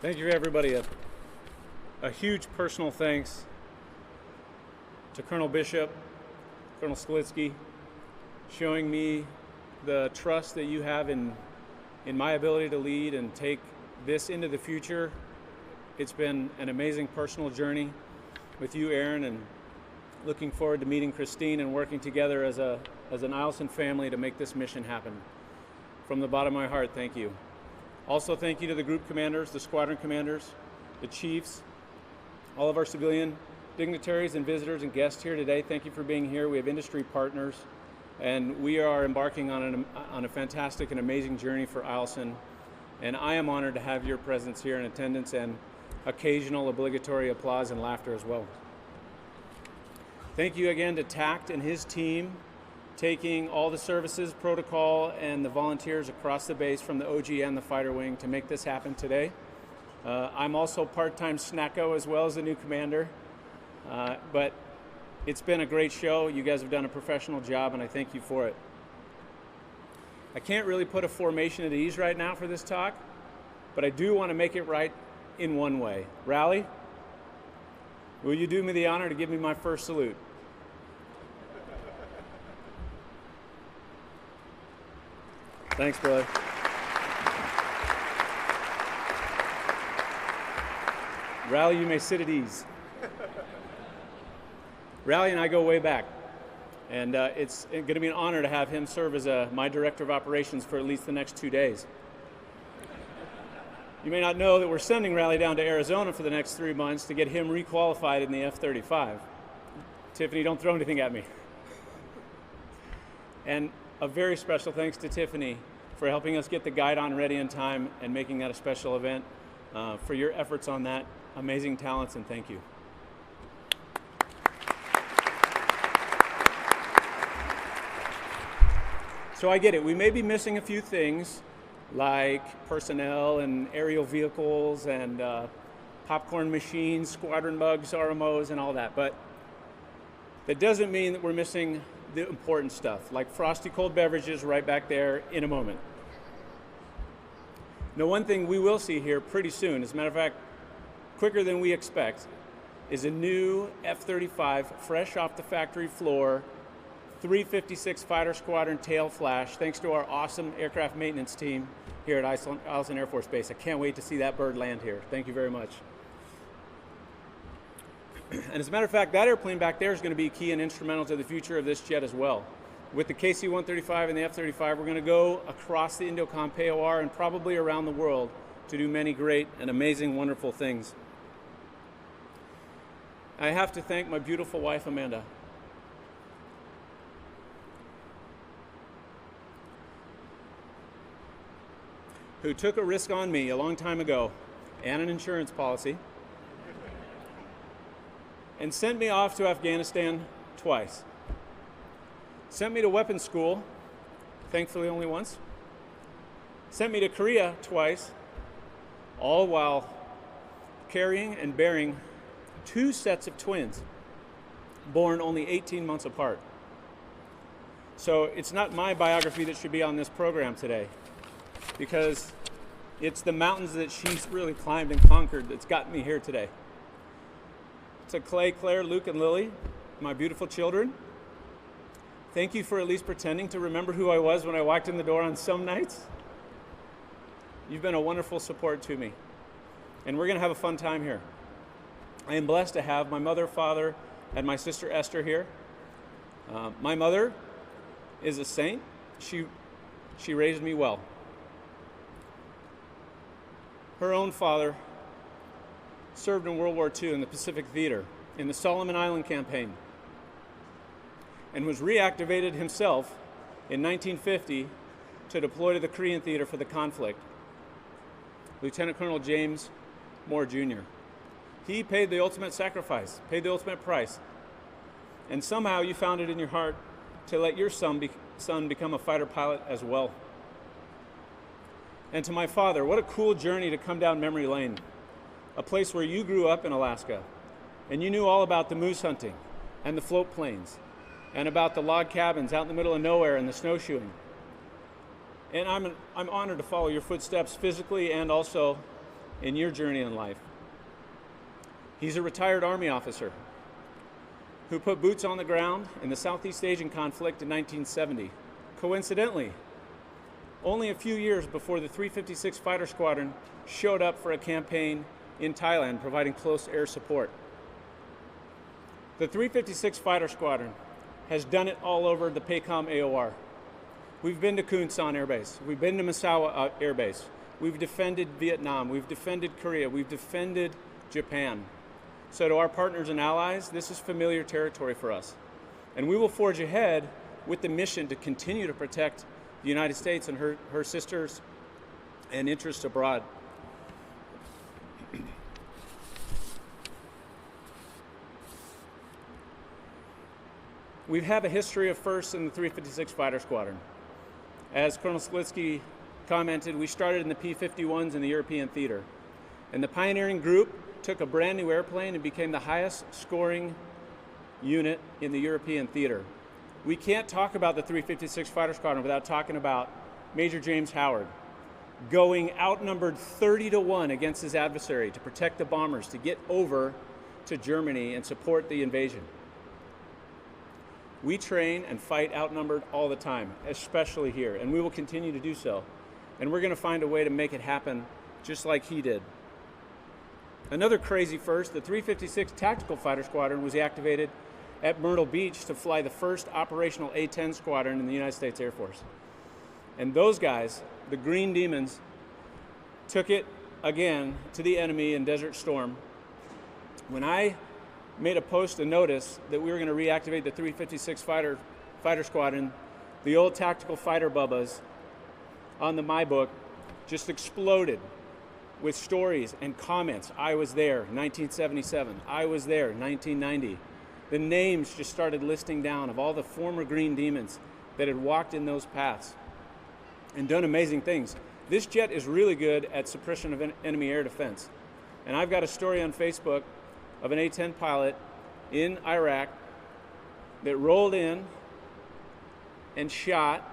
Thank you, everybody. A huge personal thanks to Colonel Bishop, Colonel Sklitsky, showing me the trust that you have in my ability to lead and take this into the future. It's been an amazing personal journey with you, Aaron, and looking forward to meeting Christine and working together as an Eielson family to make this mission happen. From the bottom of my heart, thank you. Also, thank you to the group commanders, the squadron commanders, the chiefs, all of our civilian dignitaries and visitors and guests here today. Thank you for being here. We have industry partners, and we are embarking on a fantastic and amazing journey for Eielson. And I am honored to have your presence here in attendance and occasional obligatory applause and laughter as well. Thank you again to TACT and his team, taking all the services, protocol, and the volunteers across the base from the OG and the fighter wing to make this happen today. I'm also part-time snacko as well as the new commander, but it's been a great show. You guys have done a professional job, and I thank you for it. I can't really put a formation at ease right now for this talk, but I do want to make it right in one way. Rally, will you do me the honor to give me my first salute? Thanks, brother. Rally, you may sit at ease. Rally and I go way back, and it's going to be an honor to have him serve as my director of operations for at least the next 2 days. You may not know that we're sending Rally down to Arizona for the next 3 months to get him requalified in the F-35. Tiffany, don't throw anything at me. And a very special thanks to Tiffany for helping us get the guidon ready in time and making that a special event, for your efforts on that. Amazing talents, and thank you. So I get it, we may be missing a few things like personnel and aerial vehicles and popcorn machines, squadron bugs, RMOs, and all that, but that doesn't mean that we're missing the important stuff, like frosty cold beverages right back there in a moment. Now, one thing we will see here pretty soon, as a matter of fact, quicker than we expect, is a new F-35 fresh off the factory floor 356 Fighter Squadron tail flash, thanks to our awesome aircraft maintenance team here at Eielson Air Force Base. I can't wait to see that bird land here. Thank you very much. And as a matter of fact, that airplane back there is going to be key and instrumental to the future of this jet as well. With the KC-135 and the F-35, we're going to go across the Indo-Com POR and probably around the world to do many great and amazing, wonderful things. I have to thank my beautiful wife, Amanda. Who took a risk on me a long time ago and an insurance policy and sent me off to Afghanistan twice. Sent me to weapons school, thankfully only once. Sent me to Korea twice, all while carrying and bearing 2 sets of twins, born only 18 months apart. So it's not my biography that should be on this program today, because it's the mountains that she's really climbed and conquered that's gotten me here today. To Clay, Claire, Luke, and Lily, my beautiful children, thank you for at least pretending to remember who I was when I walked in the door on some nights. You've been a wonderful support to me, and we're going to have a fun time here. I am blessed to have my mother, father, and my sister Esther here. My mother is a saint. She raised me well. Her own father served in World War II in the Pacific Theater in the Solomon Island campaign and was reactivated himself in 1950 to deploy to the Korean theater for the conflict. Lieutenant Colonel James Moore Jr. He paid the ultimate sacrifice, paid the ultimate price, and somehow you found it in your heart to let your son become a fighter pilot as well. And to my father, what a cool journey to come down memory lane, a place where you grew up in Alaska, and you knew all about the moose hunting and the float planes, and about the log cabins out in the middle of nowhere and the snowshoeing. And I'm honored to follow your footsteps physically and also in your journey in life. He's a retired Army officer who put boots on the ground in the Southeast Asian conflict in 1970. Coincidentally, only a few years before the 356 Fighter Squadron showed up for a campaign in Thailand, providing close air support. The 356 Fighter Squadron has done it all over the PACOM AOR. We've been to Kun San Air Base. We've been to Misawa Air Base. We've defended Vietnam. We've defended Korea. We've defended Japan. So to our partners and allies, this is familiar territory for us. And we will forge ahead with the mission to continue to protect the United States and her sisters and interests abroad. We have a history of firsts in the 356 Fighter Squadron. As Colonel Slitsky commented, we started in the P-51s in the European theater. And the pioneering group took a brand new airplane and became the highest scoring unit in the European theater. We can't talk about the 356 Fighter Squadron without talking about Major James Howard going outnumbered 30-1 against his adversary to protect the bombers, to get over to Germany and support the invasion. We train and fight outnumbered all the time, especially here, and we will continue to do so. And we're going to find a way to make it happen just like he did. Another crazy first, the 356 Tactical Fighter Squadron was activated at Myrtle Beach to fly the first operational A-10 squadron in the United States Air Force. And those guys, the Green Demons, took it again to the enemy in Desert Storm. When I made a post to notice that we were going to reactivate the 356 Fighter Squadron, the old tactical fighter bubbas on the My Book just exploded with stories and comments. I was there, 1977. I was there, 1990. The names just started listing down of all the former Green Demons that had walked in those paths and done amazing things. This jet is really good at suppression of enemy air defense. And I've got a story on Facebook of an A-10 pilot in Iraq that rolled in and shot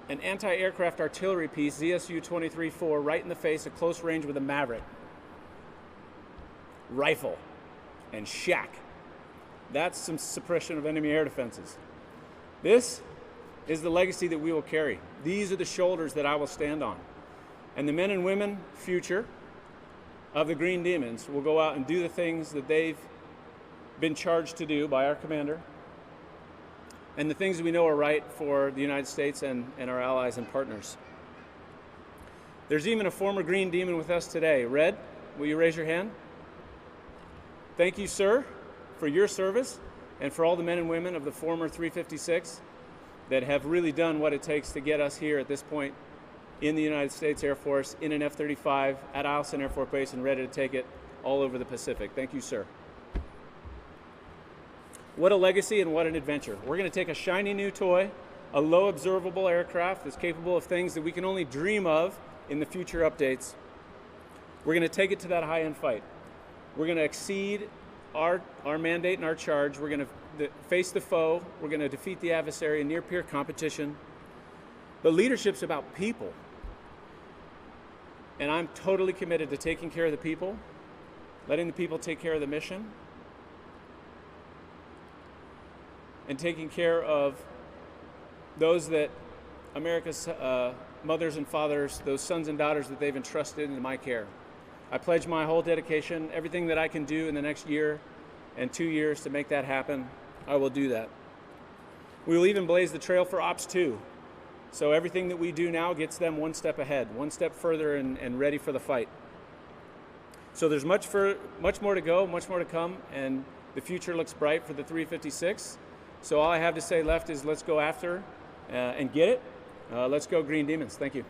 an anti-aircraft artillery piece, ZSU-23-4, right in the face at close range with a Maverick rifle and shack. That's some suppression of enemy air defenses. This is the legacy that we will carry. These are the shoulders that I will stand on. And the men and women future of the Green Demons will go out and do the things that they've been charged to do by our commander, and the things that we know are right for the United States and our allies and partners. There's even a former Green Demon with us today. Red, will you raise your hand? Thank you, sir, for your service and for all the men and women of the former 356 that have really done what it takes to get us here at this point in the United States Air Force, in an F-35 at Eielson Air Force Base, and ready to take it all over the Pacific. Thank you, sir. What a legacy and what an adventure. We're going to take a shiny new toy, a low observable aircraft that's capable of things that we can only dream of in the future updates. We're going to take it to that high-end fight. We're going to exceed our mandate and our charge. We're going to face the foe. We're going to defeat the adversary in near-peer competition. But leadership's about people. And I'm totally committed to taking care of the people, letting the people take care of the mission, and taking care of those that America's mothers and fathers, those sons and daughters that they've entrusted in my care. I pledge my whole dedication, everything that I can do in the next year and 2 years to make that happen, I will do that. We will even blaze the trail for Ops 2. So everything that we do now gets them one step ahead, one step further and ready for the fight. So there's much more to go, much more to come, and the future looks bright for the 356. So all I have to say left is let's go after and get it. Let's go Green Demons. Thank you.